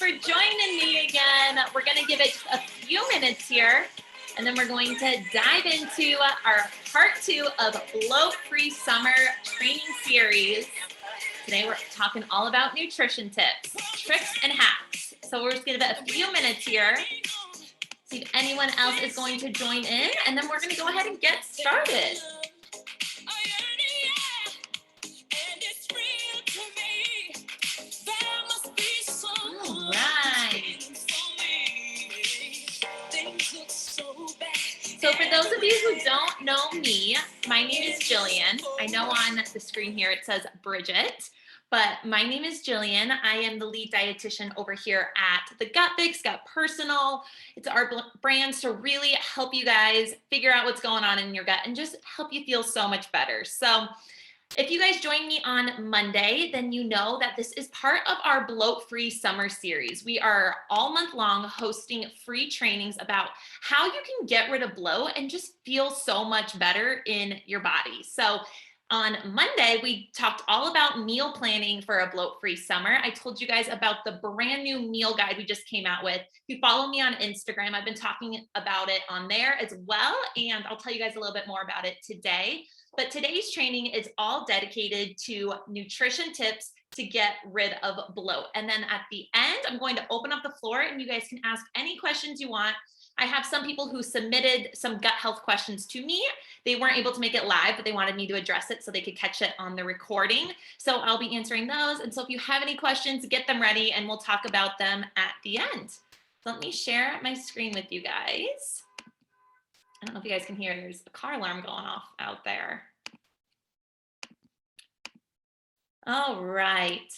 for joining me again. We're going to give it a few minutes here, and then we're going to dive into our part 2 of Bloat-Free Summer Training Series. Today, we're talking all about nutrition tips, tricks, and hacks. So we're just going to give it a few minutes here, see if anyone else is going to join in, and then we're going to go ahead and get started. So for those of you who don't know me, my name is Jillian. I know on the screen here it says Bridget, but my name is Jillian. I am the lead dietitian over here at the Gut Fix, Gut Personal. It's our brand to really help you guys figure out what's going on in your gut and just help you feel so much better. So if you guys join me on Monday, then you know that this is part of our Bloat-Free Summer Series. We are all month long hosting free trainings about how you can get rid of bloat and just feel so much better in your body. So on Monday, we talked all about meal planning for a bloat-free summer. I told you guys about the brand new meal guide we just came out with. If you follow me on Instagram, I've been talking about it on there as well, and I'll tell you guys a little bit more about it today. But today's training is all dedicated to nutrition tips to get rid of bloat. And then at the end, I'm going to open up the floor and you guys can ask any questions you want. I have some people who submitted some gut health questions to me. They weren't able to make it live, but they wanted me to address it so they could catch it on the recording. So I'll be answering those. And so if you have any questions, get them ready and we'll talk about them at the end. So let me share my screen with you guys. I don't know if you guys can hear, there's a car alarm going off out there. All right.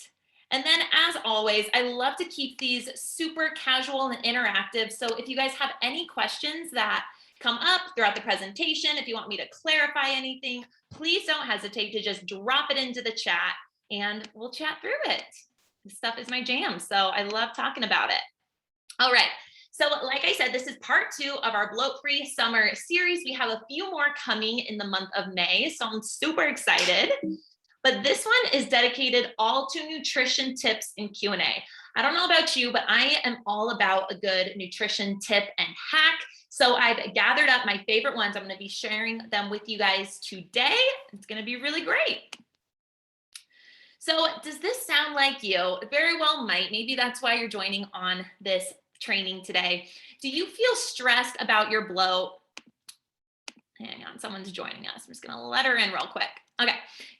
And then as always, I love to keep these super casual and interactive. So if you guys have any questions that come up throughout the presentation, if you want me to clarify anything, please don't hesitate to just drop it into the chat and we'll chat through it. This stuff is my jam, so I love talking about it. All right. So like I said, this is part 2 of our Bloat-Free Summer Series. We have a few more coming in the month of May, so I'm super excited. But this one is dedicated all to nutrition tips and Q&A. I don't know about you, but I am all about a good nutrition tip and hack. So I've gathered up my favorite ones. I'm going to be sharing them with you guys today. It's going to be really great. So does this sound like you? It very well might. Maybe that's why you're joining on this training today. Do you feel stressed about your bloat? Hang on, someone's joining us. I'm just going to let her in real quick. Okay.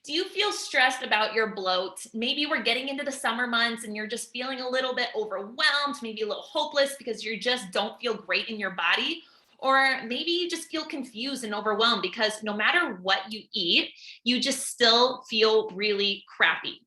Do you feel stressed about your bloat? Maybe we're getting into the summer months and you're just feeling a little bit overwhelmed, maybe a little hopeless because you just don't feel great in your body. Or maybe you just feel confused and overwhelmed because no matter what you eat, you just still feel really crappy.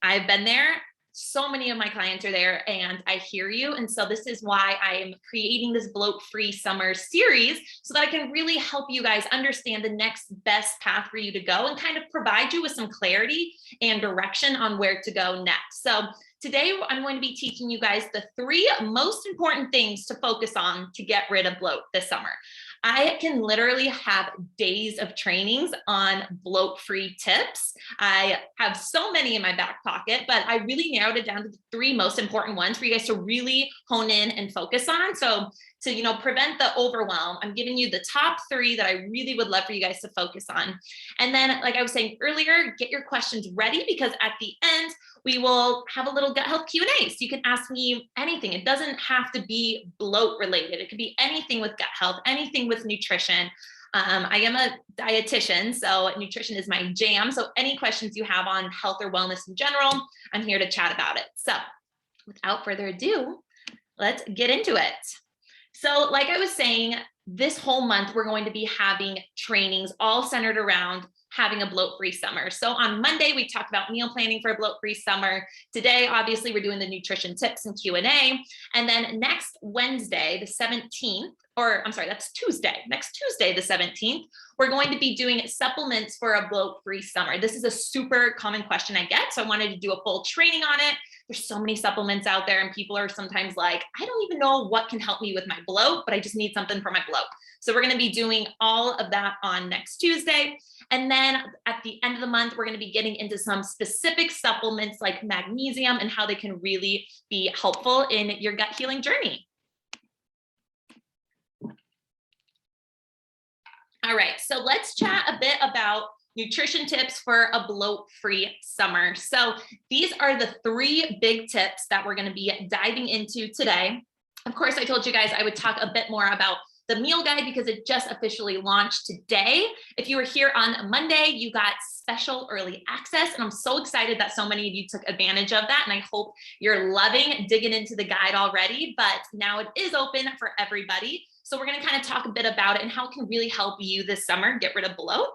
I've been there. So many of my clients are there and I hear you. And so this is why I am creating this Bloat-Free Summer Series so that I can really help you guys understand the next best path for you to go and kind of provide you with some clarity and direction on where to go next. So today I'm going to be teaching you guys the 3 most important things to focus on to get rid of bloat this summer. I can literally have days of trainings on bloat-free tips. I have so many in my back pocket, but I really narrowed it down to the 3 most important ones for you guys to really hone in and focus on. So to, prevent the overwhelm, I'm giving you the top 3 that I really would love for you guys to focus on. And then, like I was saying earlier, get your questions ready because at the end, we will have a little gut health Q&A. So you can ask me anything. It doesn't have to be bloat related. It could be anything with gut health, anything with nutrition. I am a dietitian, so nutrition is my jam. So any questions you have on health or wellness in general, I'm here to chat about it. So without further ado, let's get into it. So like I was saying, this whole month, we're going to be having trainings all centered around having a bloat-free summer. So on Monday, we talked about meal planning for a bloat-free summer. Today, obviously, we're doing the nutrition tips and Q&A. And then next Wednesday, the 17th, or I'm sorry, that's Tuesday. Next Tuesday, the 17th, we're going to be doing supplements for a bloat-free summer. This is a super common question I get, so I wanted to do a full training on it. There's so many supplements out there, and people are sometimes like, I don't even know what can help me with my bloat, but I just need something for my bloat. So we're going to be doing all of that on next Tuesday. And then at the end of the month, we're going to be getting into some specific supplements like magnesium and how they can really be helpful in your gut healing journey. All right, so let's chat a bit about nutrition tips for a bloat-free summer. So these are the 3 big tips that we're going to be diving into today. Of course, I told you guys I would talk a bit more about the meal guide because it just officially launched today. If you were here on Monday, you got special early access, and I'm so excited that so many of you took advantage of that, and I hope you're loving digging into the guide already, but now it is open for everybody. So we're going to kind of talk a bit about it and how it can really help you this summer get rid of bloat.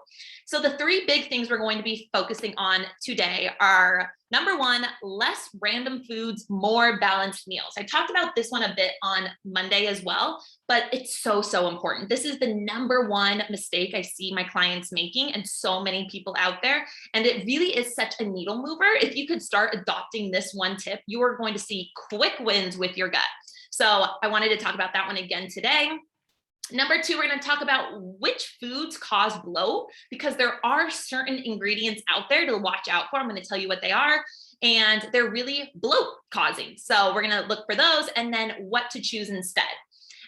So the 3 big things we're going to be focusing on today are, number 1, less random foods, more balanced meals. I talked about this one a bit on Monday as well, but it's so, so important. This is the number 1 mistake I see my clients making and so many people out there. And it really is such a needle mover. If you could start adopting this one tip, you are going to see quick wins with your gut. So I wanted to talk about that one again today. Number 2, we're going to talk about which foods cause bloat, because there are certain ingredients out there to watch out for. I'm going to tell you what they are, and they're really bloat causing. So we're going to look for those and then what to choose instead.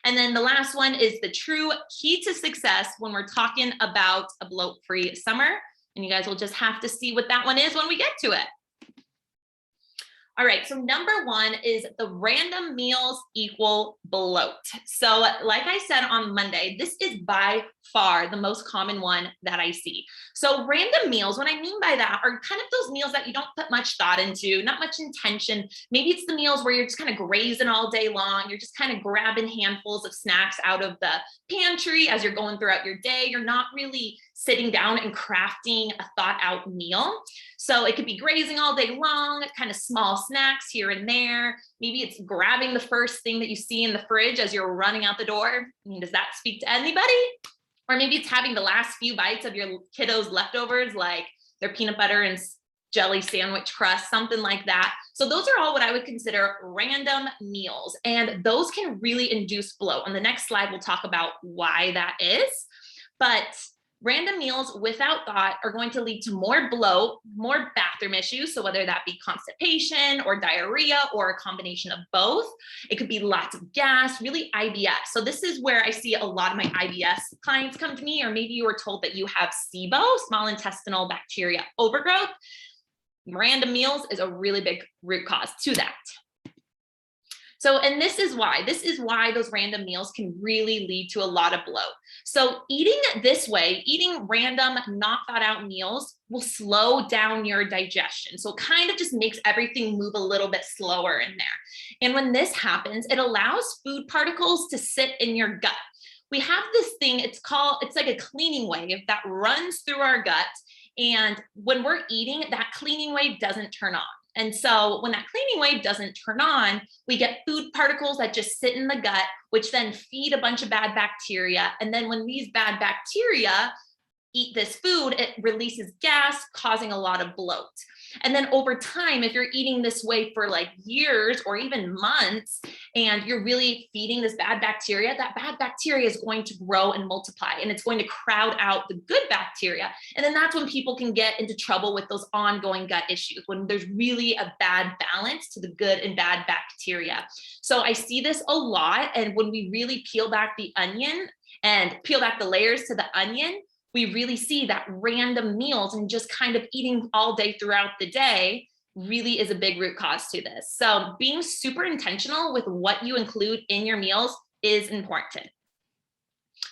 And then the last one is the true key to success when we're talking about a bloat-free summer. And you guys will just have to see what that one is when we get to it. All right, so number 1 is the random meals equal bloat. So like I said on Monday, this is by far the most common one that I see. So random meals, what I mean by that are kind of those meals that you don't put much thought into, not much intention. Maybe it's the meals where you're just kind of grazing all day long. You're just kind of grabbing handfuls of snacks out of the pantry as you're going throughout your day. You're not really sitting down and crafting a thought out meal. So it could be grazing all day long, kind of small snacks here and there. Maybe it's grabbing the first thing that you see in the fridge as you're running out the door. I mean, does that speak to anybody? Or maybe it's having the last few bites of your kiddos' leftovers, like their peanut butter and jelly sandwich crust, something like that. So those are all what I would consider random meals. And those can really induce bloat. On the next slide, we'll talk about why that is. But random meals without thought are going to lead to more bloat, more bathroom issues. So whether that be constipation or diarrhea or a combination of both, it could be lots of gas, really IBS. So this is where I see a lot of my IBS clients come to me, or maybe you were told that you have SIBO, small intestinal bacteria overgrowth. Random meals is a really big root cause to that. So, and this is why those random meals can really lead to a lot of bloat. So eating this way, eating random, not thought out meals will slow down your digestion. So it kind of just makes everything move a little bit slower in there. And when this happens, it allows food particles to sit in your gut. We have this thing, it's like a cleaning wave that runs through our gut. And when we're eating, that cleaning wave doesn't turn on. And so when that cleaning wave doesn't turn on, we get food particles that just sit in the gut, which then feed a bunch of bad bacteria. And then when these bad bacteria eat this food, it releases gas, causing a lot of bloat. And then over time, if you're eating this way for like years or even months, and you're really feeding this bad bacteria, that bad bacteria is going to grow and multiply, and it's going to crowd out the good bacteria. And then that's when people can get into trouble with those ongoing gut issues, when there's really a bad balance to the good and bad bacteria. So I see this a lot. And when we really peel back the onion and peel back the layers to the onion, we really see that random meals and just kind of eating all day throughout the day really is a big root cause to this. So being super intentional with what you include in your meals is important.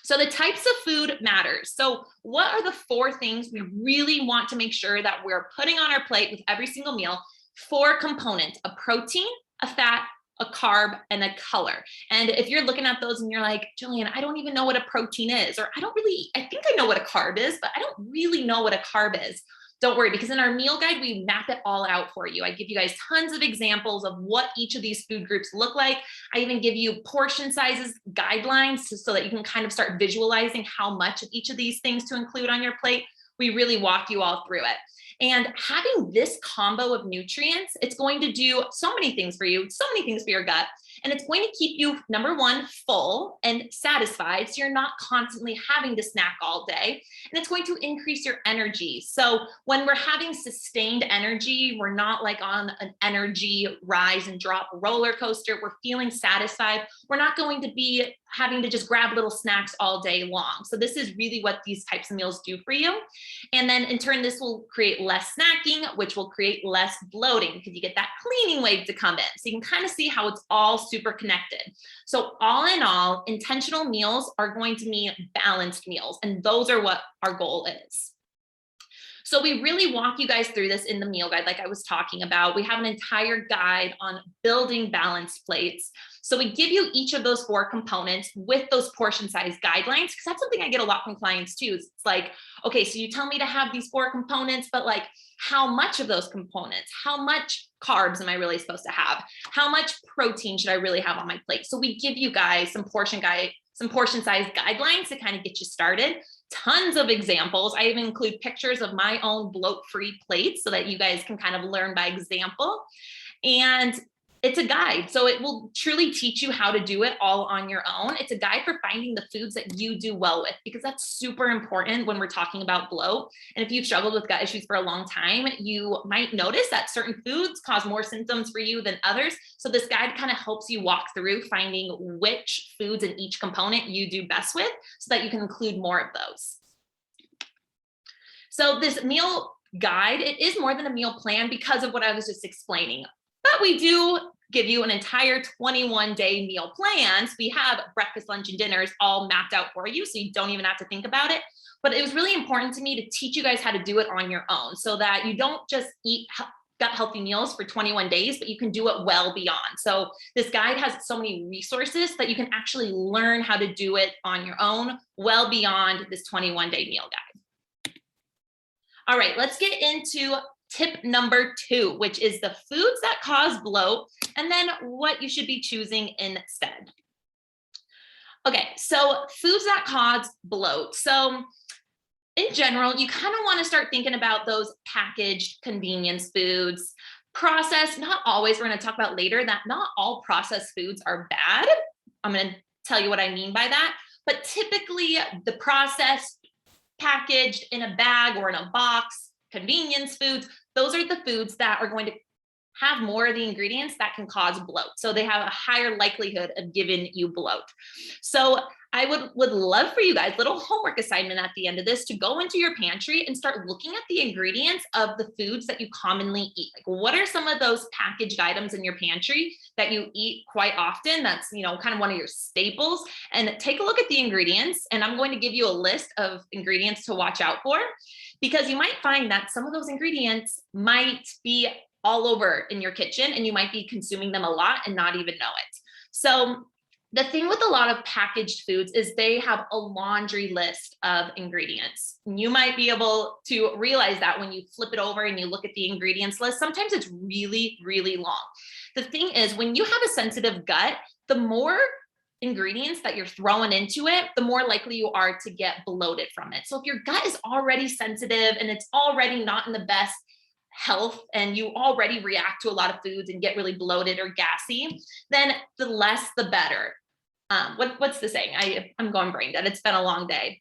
So the types of food matters. So what are the 4 things we really want to make sure that we're putting on our plate with every single meal? 4 components: a protein, a fat, a carb, and a color. And if you're looking at those and you're like, Jillian, I don't even know what a protein is, or I think I know what a carb is, but I don't really know what a carb is. don't worry, because in our meal guide, we map it all out for you. I give you guys tons of examples of what each of these food groups look like. I even give you portion sizes guidelines so that you can kind of start visualizing how much of each of these things to include on your plate. We really walk you all through it. And having this combo of nutrients, it's going to do so many things for you, so many things for your gut. And it's going to keep you, number one, full and satisfied, so you're not constantly having to snack all day. And it's going to increase your energy. So when we're having sustained energy, we're not like on an energy rise and drop roller coaster. We're feeling satisfied. We're not going to be having to just grab little snacks all day long. So this is really what these types of meals do for you. And then in turn, this will create less snacking, which will create less bloating because you get that cleaning wave to come in. So you can kind of see how it's all super connected. So all in all, intentional meals are going to mean balanced meals. And those are what our goal is. So we really walk you guys through this in the meal guide, like I was talking about. We have an entire guide on building balanced plates. So we give you each of those 4 components with those portion size guidelines, because that's something I get a lot from clients too. It's like, okay, so you tell me to have these 4 components, but like how much of those components, how much carbs am I really supposed to have? How much protein should I really have on my plate? So we give you guys some portion size guidelines to kind of get you started. Tons of examples. I even include pictures of my own bloat-free plates so that you guys can kind of learn by example. And it's a guide. So it will truly teach you how to do it all on your own. It's a guide for finding the foods that you do well with, because that's super important when we're talking about bloat. And if you've struggled with gut issues for a long time, you might notice that certain foods cause more symptoms for you than others. So this guide kind of helps you walk through finding which foods in each component you do best with so that you can include more of those. So this meal guide, it is more than a meal plan because of what I was just explaining. But we do give you an entire 21-day meal plan. So we have breakfast, lunch, and dinners all mapped out for you, so you don't even have to think about it. But it was really important to me to teach you guys how to do it on your own so that you don't just eat gut healthy meals for 21 days, but you can do it well beyond. So this guide has so many resources that you can actually learn how to do it on your own well beyond this 21-day meal guide. All right, let's get into tip number 2, which is the foods that cause bloat, and then what you should be choosing instead. Okay, so foods that cause bloat. So in general, you kind of want to start thinking about those packaged convenience foods. Processed, not always. We're going to talk about later that not all processed foods are bad. I'm going to tell you what I mean by that. But typically, the processed, packaged in a bag or in a box, convenience foods, those are the foods that are going to have more of the ingredients that can cause bloat. So they have a higher likelihood of giving you bloat. So I would love for you guys, little homework assignment at the end of this, to go into your pantry and start looking at the ingredients of the foods that you commonly eat. Like, what are some of those packaged items in your pantry that you eat quite often? That's, kind of one of your staples. And take a look at the ingredients. And I'm going to give you a list of ingredients to watch out for, because you might find that some of those ingredients might be all over in your kitchen and you might be consuming them a lot and not even know it. So the thing with a lot of packaged foods is they have a laundry list of ingredients. You might be able to realize that when you flip it over and you look at the ingredients list. Sometimes it's really, really long. The thing is, when you have a sensitive gut, the more ingredients that you're throwing into it, the more likely you are to get bloated from it. So if your gut is already sensitive and it's already not in the best health and you already react to a lot of foods and get really bloated or gassy, then the less the better. What's the saying? I'm going brain dead. It's been a long day.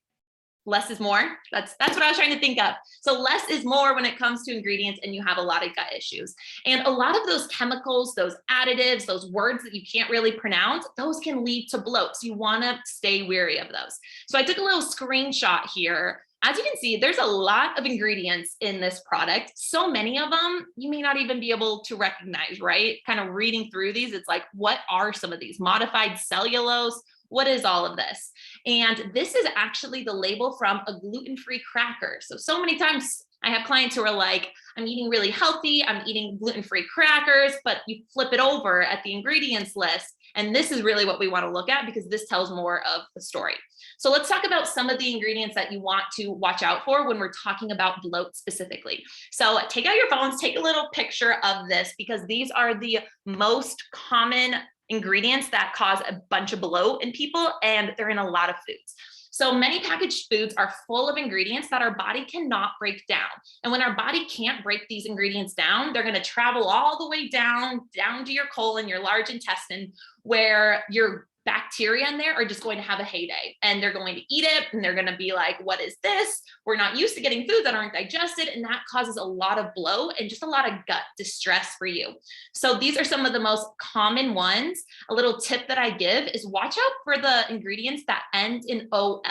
Less is more. That's what I was trying to think of. So less is more when it comes to ingredients and you have a lot of gut issues. And a lot of those chemicals, those additives, those words that you can't really pronounce, those can lead to bloat. So you want to stay wary of those. So I took a little screenshot here. As you can see, there's a lot of ingredients in this product. So many of them you may not even be able to recognize, right? Kind of reading through these, it's like, what are some of these? Modified cellulose? What is all of this? And this is actually the label from a gluten-free cracker. So many times I have clients who are like, I'm eating really healthy, I'm eating gluten-free crackers, but you flip it over at the ingredients list And this is really what we want to look at because this tells more of the story. So let's talk about some of the ingredients that you want to watch out for when we're talking about bloat specifically. So take out your phones, take a little picture of this because these are the most common ingredients that cause a bunch of bloat in people, and they're in a lot of foods. So many packaged foods are full of ingredients that our body cannot break down. And when our body can't break these ingredients down, they're going to travel all the way down to your colon, your large intestine, where your bacteria in there are just going to have a heyday, and they're going to eat it, and they're going to be like, what is this? We're not used to getting foods that aren't digested, and that causes a lot of bloat and just a lot of gut distress for you. So these are some of the most common ones. A little tip that I give is watch out for the ingredients that end in ol.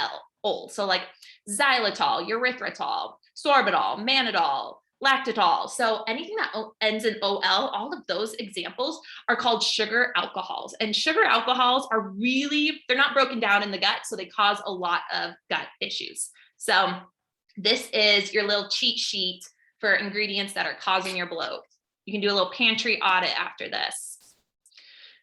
So like xylitol, erythritol, sorbitol, mannitol, lactitol. So anything that ends in ol, all of those examples are called sugar alcohols. And sugar alcohols are really, they're not broken down in the gut, so they cause a lot of gut issues. So this is your little cheat sheet for ingredients that are causing your bloat. You can do a little pantry audit after this.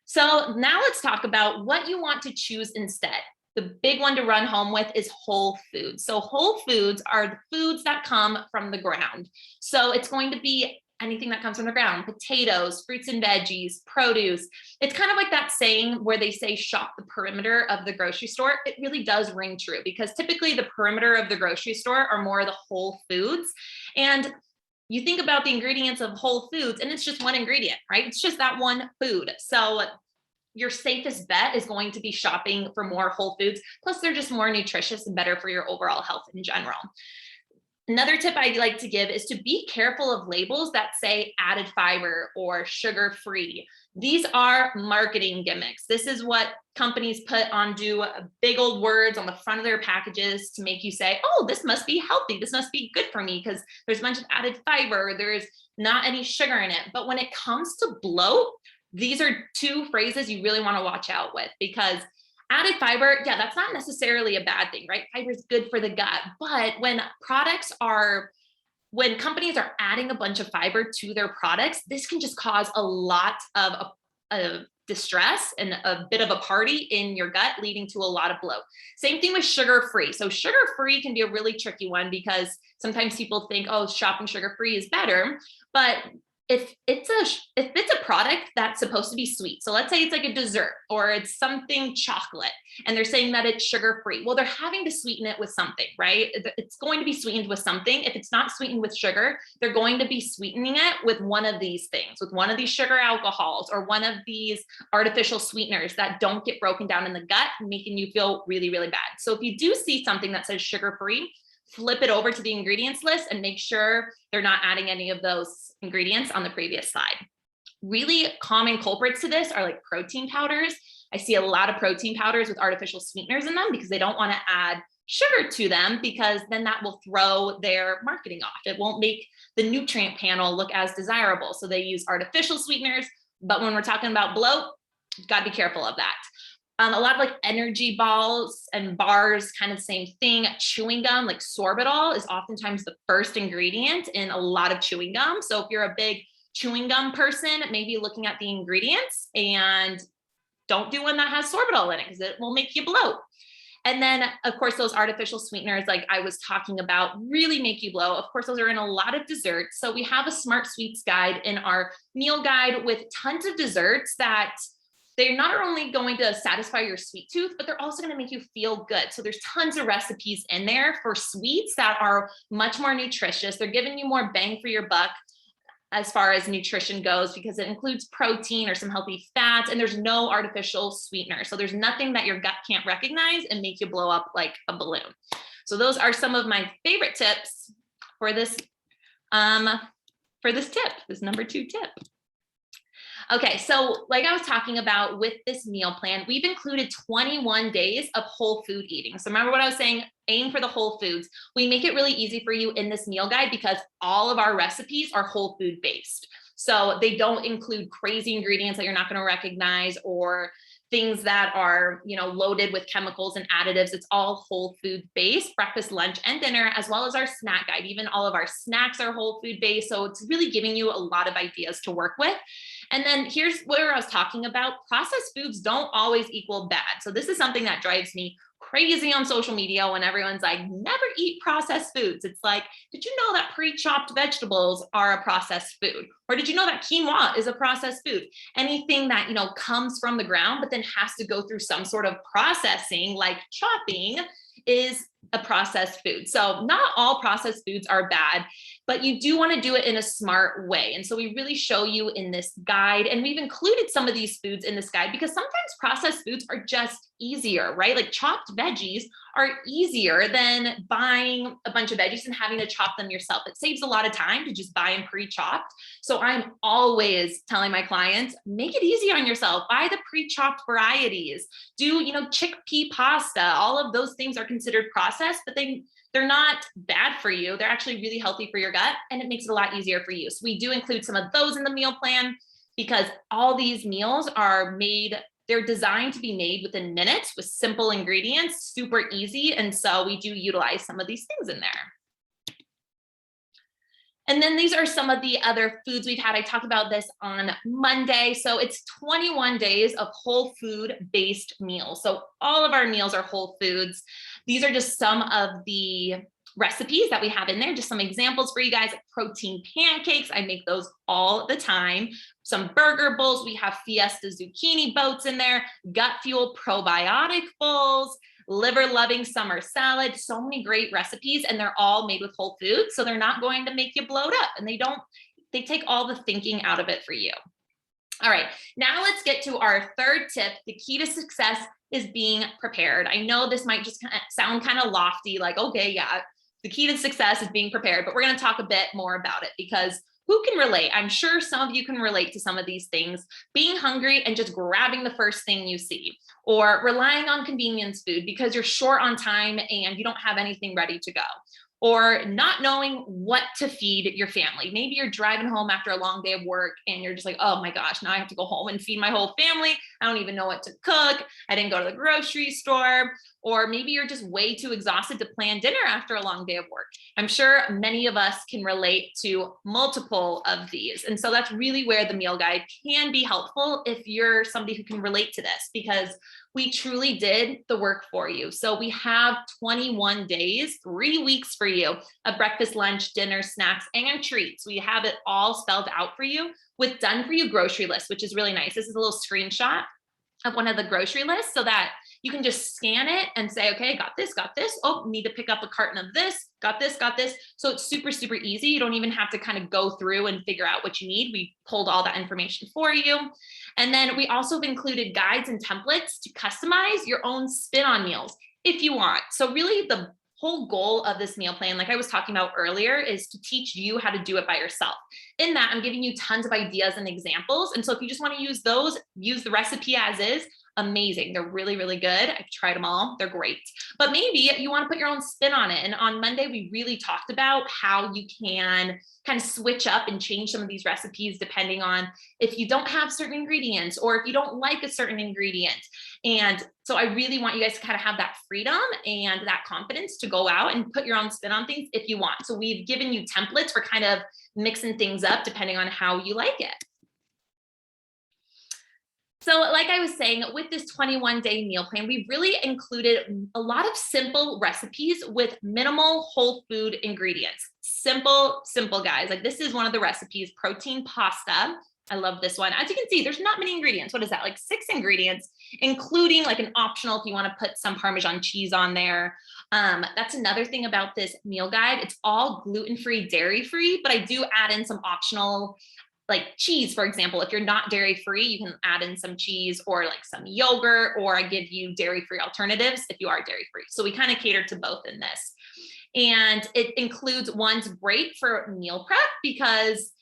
So now let's talk about what you want to choose instead. The big one to run home with is whole foods. So whole foods are the foods that come from the ground. So it's going to be anything that comes from the ground, potatoes, fruits and veggies, produce. It's kind of like that saying where they say shop the perimeter of the grocery store. It really does ring true because typically the perimeter of the grocery store are more of the whole foods. And you think about the ingredients of whole foods and it's just one ingredient, right? It's just that one food. So your safest bet is going to be shopping for more whole foods. Plus they're just more nutritious and better for your overall health in general. Another tip I'd like to give is to be careful of labels that say added fiber or sugar-free. These are marketing gimmicks. This is what companies put on big old words on the front of their packages to make you say, oh, this must be healthy. This must be good for me because there's a bunch of added fiber. There's not any sugar in it. But when it comes to bloat, these are two phrases you really want to watch out with because added fiber, yeah, that's not necessarily a bad thing, right? Fiber is good for the gut. But when companies are adding a bunch of fiber to their products, this can just cause a lot of distress and a bit of a party in your gut, leading to a lot of bloat. Same thing with sugar-free. So sugar-free can be a really tricky one because sometimes people think, oh, shopping sugar-free is better. But if it's a product that's supposed to be sweet, so let's say it's like a dessert or it's something chocolate and they're saying that it's sugar-free, well, they're having to sweeten it with something, right? It's going to be sweetened with something. If it's not sweetened with sugar, they're going to be sweetening it with one of these things, with one of these sugar alcohols or one of these artificial sweeteners that don't get broken down in the gut, making you feel really, really bad. So if you do see something that says sugar-free, flip it over to the ingredients list and make sure they're not adding any of those ingredients on the previous slide. Really common culprits to this are like protein powders. I see a lot of protein powders with artificial sweeteners in them because they don't want to add sugar to them because then that will throw their marketing off. It won't make the nutrient panel look as desirable. So they use artificial sweeteners, but when we're talking about bloat, you've got to be careful of that. A lot of like energy balls and bars, kind of same thing. Chewing gum, like sorbitol, is oftentimes the first ingredient in a lot of chewing gum. So if you're a big chewing gum person, maybe looking at the ingredients and don't do one that has sorbitol in it because it will make you bloat. And then, of course, those artificial sweeteners, like I was talking about, really make you bloat. Of course, those are in a lot of desserts. So we have a Smart Sweets guide in our meal guide with tons of desserts that they're not only going to satisfy your sweet tooth, but they're also going to make you feel good. So there's tons of recipes in there for sweets that are much more nutritious. They're giving you more bang for your buck as far as nutrition goes because it includes protein or some healthy fats, and there's no artificial sweetener. So there's nothing that your gut can't recognize and make you blow up like a balloon. So those are some of my favorite tips for this tip, this number 2 tip. Okay, so like I was talking about with this meal plan, we've included 21 days of whole food eating. So remember what I was saying, aim for the whole foods. We make it really easy for you in this meal guide because all of our recipes are whole food based. So they don't include crazy ingredients that you're not going to recognize or things that are, loaded with chemicals and additives. It's all whole food based, breakfast, lunch, and dinner, as well as our snack guide. Even all of our snacks are whole food based. So it's really giving you a lot of ideas to work with. And then here's where I was talking about processed foods don't always equal bad. So this is something that drives me crazy on social media when everyone's like, never eat processed foods. It's like, did you know that pre-chopped vegetables are a processed food? Or did you know that quinoa is a processed food? Anything that, comes from the ground, but then has to go through some sort of processing like chopping is a processed food. So not all processed foods are bad, but you do want to do it in a smart way. And so we really show you in this guide, and we've included some of these foods in this guide because sometimes processed foods are just easier, right? Like chopped veggies are easier than buying a bunch of veggies and having to chop them yourself. It saves a lot of time to just buy them pre-chopped. So I'm always telling my clients, make it easy on yourself. Buy the pre-chopped varieties. Do, chickpea pasta. All of those things are considered processed, but they're not bad for you. They're actually really healthy for your gut, and it makes it a lot easier for you. So we do include some of those in the meal plan because all these meals are made, they're designed to be made within minutes with simple ingredients, super easy. And so we do utilize some of these things in there. And then these are some of the other foods we've had. I talked about this on Monday. So it's 21 days of whole food based meals. So all of our meals are whole foods. These are just some of the recipes that we have in there. Just some examples for you guys. Protein pancakes. I make those all the time. Some burger bowls. We have Fiesta zucchini boats in there. Gut fuel probiotic bowls. Liver loving summer salad. So many great recipes, and they're all made with whole foods. So they're not going to make you bloat up, and they take all the thinking out of it for you. All right, now let's get to our third tip. The key to success is being prepared. I know this might just sound kind of lofty, like, okay, yeah, the key to success is being prepared, but we're going to talk a bit more about it because who can relate? I'm sure some of you can relate to some of these things. Being hungry and just grabbing the first thing you see, or relying on convenience food because you're short on time and you don't have anything ready to go, or not knowing what to feed your family. Maybe you're driving home after a long day of work and you're just like, oh my gosh, now I have to go home and feed my whole family. I don't even know what to cook. I didn't go to the grocery store. Or maybe you're just way too exhausted to plan dinner after a long day of work. I'm sure many of us can relate to multiple of these. And so that's really where the meal guide can be helpful if you're somebody who can relate to this, because we truly did the work for you. So we have 21 days, 3 weeks for you of breakfast, lunch, dinner, snacks, and treats. We have it all spelled out for you with done for you grocery lists, which is really nice. This is a little screenshot of one of the grocery lists so that you can just scan it and say, okay, got this. Oh, need to pick up a carton of this, got this. So it's super, super easy. You don't even have to kind of go through and figure out what you need. We pulled all that information for you. And then we also have included guides and templates to customize your own spin on meals if you want. So really the whole goal of this meal plan, like I was talking about earlier, is to teach you how to do it by yourself. In that, I'm giving you tons of ideas and examples. And so if you just want to use those, use the recipe as is, amazing. They're really, really good. I've tried them all. They're great. But maybe you want to put your own spin on it. And on Monday, we really talked about how you can kind of switch up and change some of these recipes depending on if you don't have certain ingredients or if you don't like a certain ingredient. And so I really want you guys to kind of have that freedom and that confidence to go out and put your own spin on things if you want. So we've given you templates for kind of mixing things up depending on how you like it. So like I was saying, with this 21-day meal plan, we really included a lot of simple recipes with minimal whole food ingredients. Simple, guys. Like this is one of the recipes, protein pasta. I love this one. As you can see, there's not many ingredients. What is that? Like 6 ingredients, including like an optional if you want to put some Parmesan cheese on there. That's another thing about this meal guide. It's all gluten-free, dairy-free, but I do add in some optional like cheese, for example. If you're not dairy free, you can add in some cheese or like some yogurt, or I give you dairy free alternatives if you are dairy free. So we kind of cater to both in this. And it includes one's great for meal prep because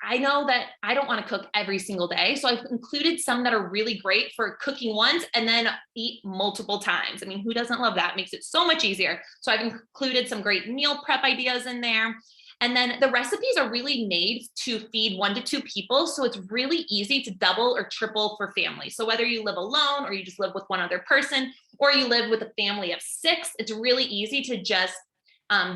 I know that I don't want to cook every single day. So I've included some that are really great for cooking once and then eat multiple times. I mean, who doesn't love that? It makes it so much easier. So I've included some great meal prep ideas in there. And then the recipes are really made to feed 1 to 2 people. So it's really easy to double or triple for families. So whether you live alone or you just live with one other person, or you live with a family of 6, it's really easy to just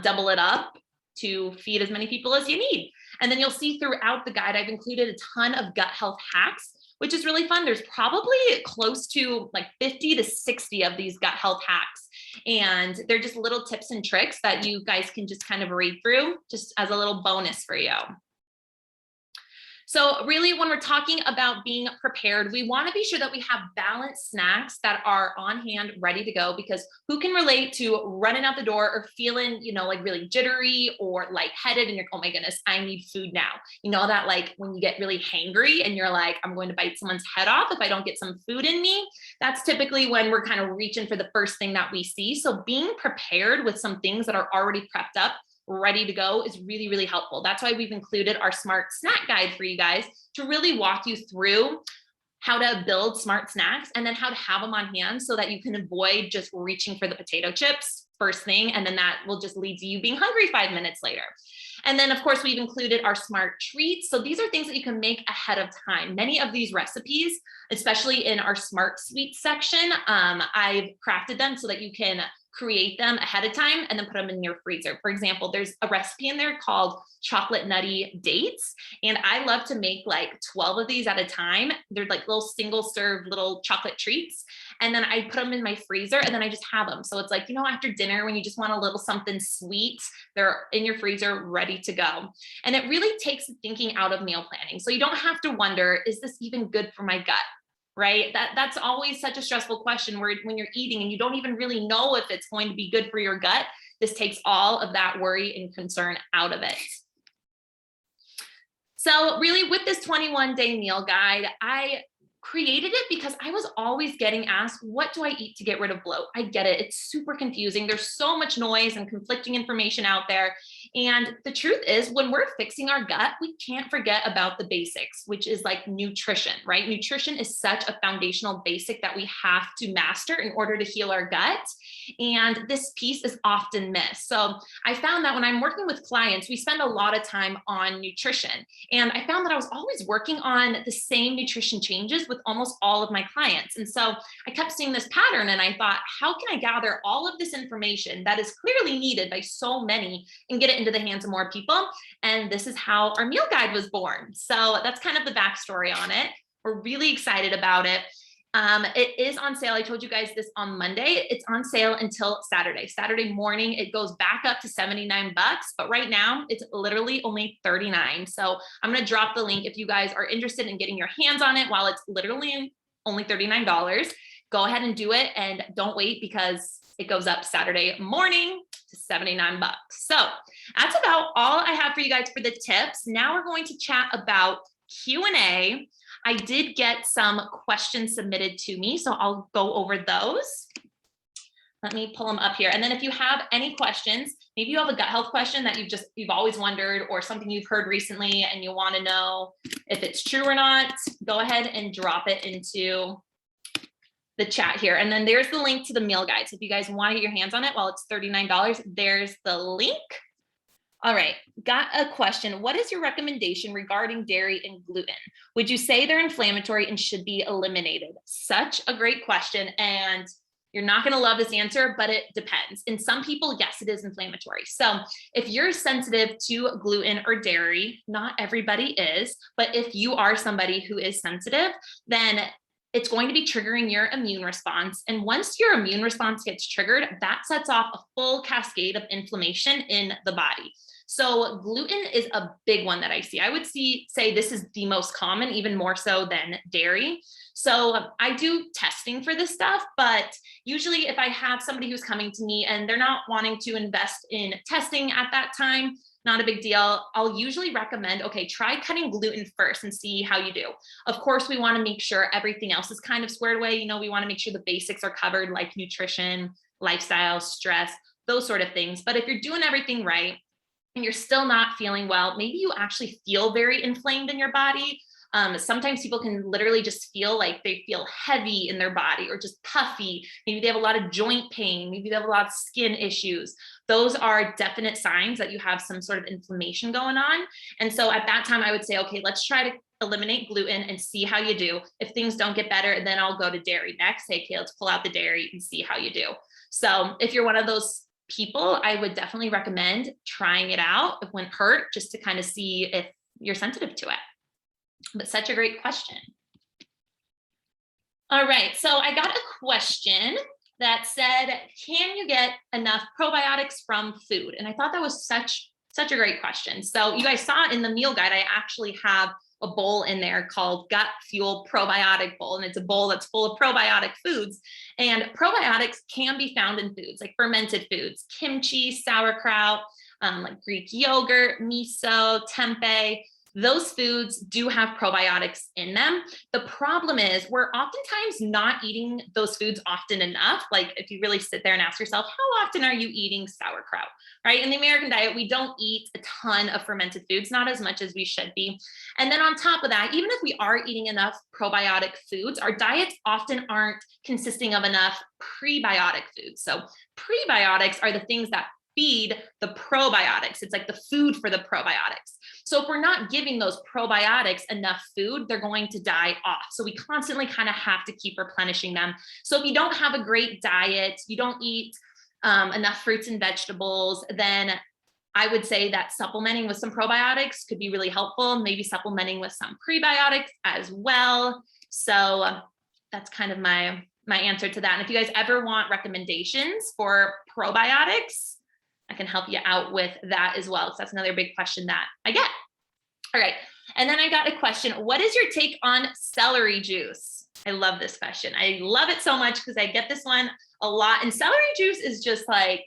double it up to feed as many people as you need. And then you'll see throughout the guide, I've included a ton of gut health hacks, which is really fun. There's probably close to like 50 to 60 of these gut health hacks. And they're just little tips and tricks that you guys can just kind of read through just as a little bonus for you. So really, when we're talking about being prepared, we want to be sure that we have balanced snacks that are on hand, ready to go, because who can relate to running out the door or feeling, like really jittery or lightheaded and you're, oh my goodness, I need food now. You know that like when you get really hangry and you're like, I'm going to bite someone's head off if I don't get some food in me. That's typically when we're kind of reaching for the first thing that we see. So being prepared with some things that are already prepped up, ready to go is really, really helpful. That's why we've included our smart snack guide for you guys to really walk you through how to build smart snacks and then how to have them on hand so that you can avoid just reaching for the potato chips first thing. And then that will just lead to you being hungry 5 minutes later. And then of course, we've included our smart treats. So these are things that you can make ahead of time. Many of these recipes, especially in our smart sweets section, I've crafted them so that you can create them ahead of time and then put them in your freezer. For example, there's a recipe in there called chocolate nutty dates. And I love to make like 12 of these at a time. They're like little single serve little chocolate treats. And then I put them in my freezer and then I just have them. So it's like, after dinner, when you just want a little something sweet, they're in your freezer ready to go. And it really takes thinking out of meal planning. So you don't have to wonder, is this even good for my gut? Right? That's always such a stressful question where when you're eating and you don't even really know if it's going to be good for your gut. This takes all of that worry and concern out of it. So really with this 21-day meal guide, I created it because I was always getting asked, what do I eat to get rid of bloat? I get it. It's super confusing. There's so much noise and conflicting information out there. And the truth is, when we're fixing our gut, we can't forget about the basics, which is like nutrition, right? Nutrition is such a foundational basic that we have to master in order to heal our gut. And this piece is often missed. So I found that when I'm working with clients, we spend a lot of time on nutrition. And I found that I was always working on the same nutrition changes with almost all of my clients. And so I kept seeing this pattern and I thought, how can I gather all of this information that is clearly needed by so many and get it into the hands of more people? And this is how our meal guide was born. So that's kind of the backstory on it. We're really excited about it. It is on sale. I told you guys this on Monday. It's on sale until Saturday. Saturday morning, it goes back up to $79, but right now it's literally only $39. So I'm going to drop the link if you guys are interested in getting your hands on it while it's literally only $39. Go ahead and do it and don't wait because it goes up Saturday morning to $79. So that's about all I have for you guys for the tips. Now we're going to chat about Q&A. I did get some questions submitted to me, so I'll go over those. Let me pull them up here. And then if you have any questions, maybe you have a gut health question that you've always wondered or something you've heard recently and you want to know if it's true or not, go ahead and drop it into the chat here. And then there's the link to the meal guide. So if you guys want to get your hands on it while it's $39, there's the link. All right, got a question. What is your recommendation regarding dairy and gluten? Would you say they're inflammatory and should be eliminated? Such a great question. And you're not going to love this answer, but it depends. In some people, yes, it is inflammatory. So if you're sensitive to gluten or dairy, not everybody is, but if you are somebody who is sensitive, then it's going to be triggering your immune response. And once your immune response gets triggered, that sets off a full cascade of inflammation in the body. So gluten is a big one that I see. I would say this is the most common, even more so than dairy. So I do testing for this stuff, but usually if I have somebody who's coming to me and they're not wanting to invest in testing at that time, not a big deal. I'll usually recommend, okay, try cutting gluten first and see how you do. Of course, we want to make sure everything else is kind of squared away. We want to make sure the basics are covered, like nutrition, lifestyle, stress, those sort of things. But if you're doing everything right, and you're still not feeling well, maybe you actually feel very inflamed in your body. Sometimes people can literally just feel like they feel heavy in their body or just puffy. Maybe they have a lot of joint pain. Maybe they have a lot of skin issues. Those are definite signs that you have some sort of inflammation going on. And so at that time, I would say, okay, let's try to eliminate gluten and see how you do. If things don't get better, then I'll go to dairy next. Say, okay, let's pull out the dairy and see how you do. So if you're one of those people, I would definitely recommend trying it out. It wouldn't hurt, just to kind of see if you're sensitive to it. But such a great question. All right, so I got a question that said, can you get enough probiotics from food? And I thought that was such a great question. So you guys saw in the meal guide, I actually have a bowl in there called Gut Fuel Probiotic Bowl. And it's a bowl that's full of probiotic foods. And probiotics can be found in foods like fermented foods, kimchi, sauerkraut, like Greek yogurt, miso, tempeh. Those foods do have probiotics in them. The problem is we're oftentimes not eating those foods often enough. Like if you really sit there and ask yourself, how often are you eating sauerkraut, right? In the American diet, we don't eat a ton of fermented foods, not as much as we should be. And then on top of that, even if we are eating enough probiotic foods, our diets often aren't consisting of enough prebiotic foods. So prebiotics are the things that feed the probiotics. It's like the food for the probiotics. So if we're not giving those probiotics enough food, they're going to die off. So we constantly kind of have to keep replenishing them. So if you don't have a great diet, you don't eat enough fruits and vegetables, then I would say that supplementing with some probiotics could be really helpful. Maybe supplementing with some prebiotics as well. So that's kind of my answer to that. And if you guys ever want recommendations for probiotics, I can help you out with that as well. So that's another big question that I get. All right. And then I got a question. What is your take on celery juice? I love this question. I love it so much because I get this one a lot. And celery juice is just like,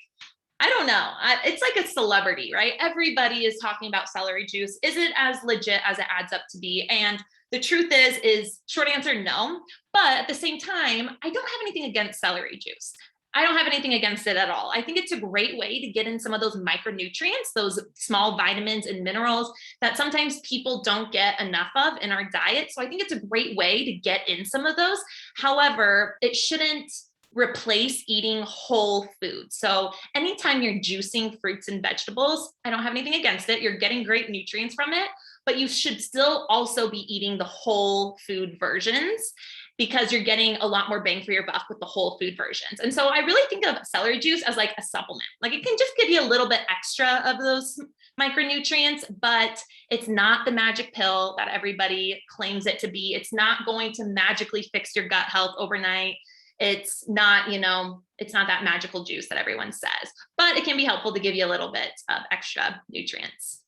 I don't know. It's like a celebrity, right? Everybody is talking about celery juice. Is it as legit as it adds up to be? And the truth is short answer, no. But at the same time, I don't have anything against celery juice. I don't have anything against it at all. I think it's a great way to get in some of those micronutrients, those small vitamins and minerals that sometimes people don't get enough of in our diet. So I think it's a great way to get in some of those. However, it shouldn't replace eating whole food. So anytime you're juicing fruits and vegetables, I don't have anything against it. You're getting great nutrients from it, but you should still also be eating the whole food versions, because you're getting a lot more bang for your buck with the whole food versions. And so I really think of celery juice as like a supplement. Like it can just give you a little bit extra of those micronutrients, but it's not the magic pill that everybody claims it to be. It's not going to magically fix your gut health overnight. It's not, it's not that magical juice that everyone says, but it can be helpful to give you a little bit of extra nutrients.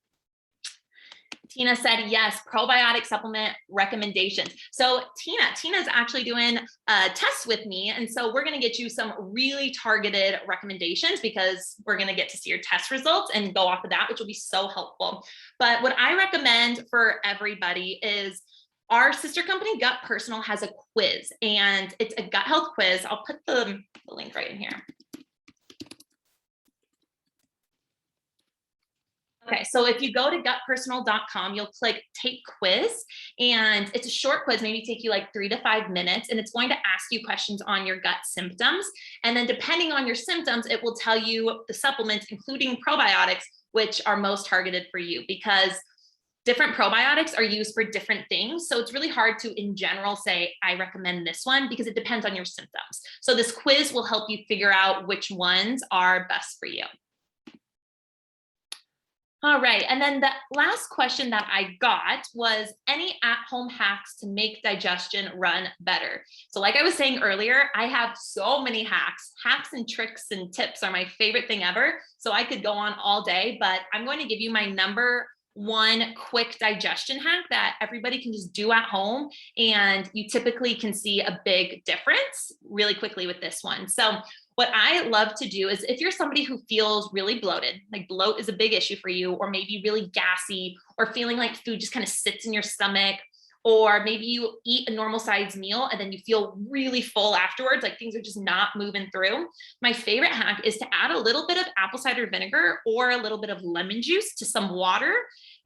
Tina said, yes, probiotic supplement recommendations. So Tina's actually doing a test with me. And so we're going to get you some really targeted recommendations, because we're going to get to see your test results and go off of that, which will be so helpful. But what I recommend for everybody is our sister company, Gut Personal, has a quiz, and it's a gut health quiz. I'll put the link right in here. Okay, so if you go to gutpersonal.com, you'll click take quiz, and it's a short quiz, maybe take you like 3 to 5 minutes, and it's going to ask you questions on your gut symptoms. And then depending on your symptoms, it will tell you the supplements, including probiotics, which are most targeted for you, because different probiotics are used for different things. So it's really hard to, in general, say, I recommend this one, because it depends on your symptoms. So this quiz will help you figure out which ones are best for you. All right, and then the last question that I got was any at-home hacks to make digestion run better. So like I was saying earlier, I have so many hacks. Hacks and tricks and tips are my favorite thing ever. So I could go on all day, but I'm going to give you my number one quick digestion hack that everybody can just do at home. And you typically can see a big difference really quickly with this one. So what I love to do is, if you're somebody who feels really bloated, like bloat is a big issue for you, or maybe really gassy, or feeling like food just kind of sits in your stomach, or maybe you eat a normal sized meal and then you feel really full afterwards, like things are just not moving through. My favorite hack is to add a little bit of apple cider vinegar or a little bit of lemon juice to some water,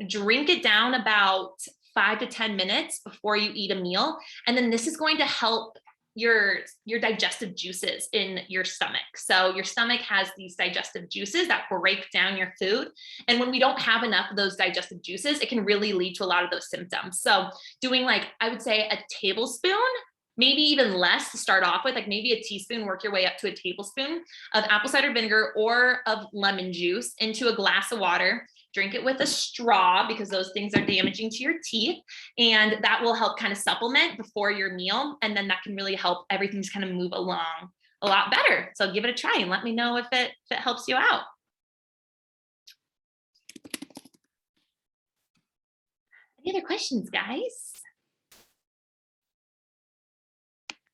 drink it down about 5 to 10 minutes before you eat a meal. And then this is going to help your digestive juices in your stomach. So your stomach has these digestive juices that break down your food. And when we don't have enough of those digestive juices, it can really lead to a lot of those symptoms. So doing, like, I would say a tablespoon maybe even less to start off with, like maybe a teaspoon, work your way up to a tablespoon of apple cider vinegar or of lemon juice into a glass of water. Drink it with a straw because those things are damaging to your teeth. And that will help kind of supplement before your meal. And then that can really help everything just kind of move along a lot better. So give it a try and let me know if it helps you out. Any other questions, guys?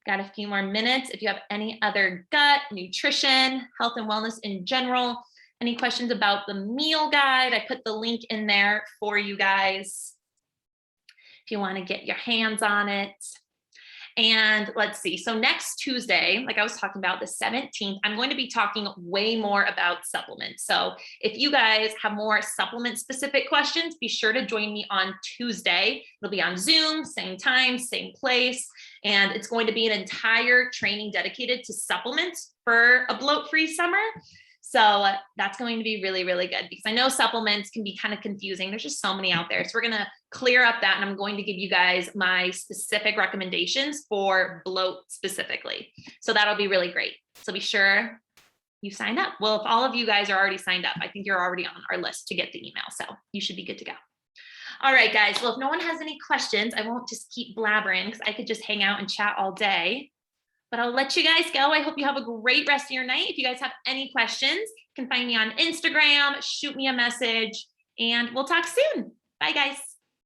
Got a few more minutes. If you have any other gut, nutrition, health and wellness in general, any questions about the meal guide, I put the link in there for you guys if you want to get your hands on it. And let's see. So next Tuesday, like I was talking about, the 17th, I'm going to be talking way more about supplements. So if you guys have more supplement specific questions, be sure to join me on Tuesday. It'll be on Zoom, same time, same place. And it's going to be an entire training dedicated to supplements for a bloat-free summer. So that's going to be really, really good because I know supplements can be kind of confusing. There's just so many out there. So we're going to clear up that, and I'm going to give you guys my specific recommendations for bloat specifically. So that'll be really great. So be sure you signed up. Well, if all of you guys are already signed up, I think you're already on our list to get the email. So you should be good to go. All right, guys. Well, if no one has any questions, I won't just keep blabbering because I could just hang out and chat all day. But I'll let you guys go. I hope you have a great rest of your night. If you guys have any questions, you can find me on Instagram, shoot me a message, and we'll talk soon. Bye, guys.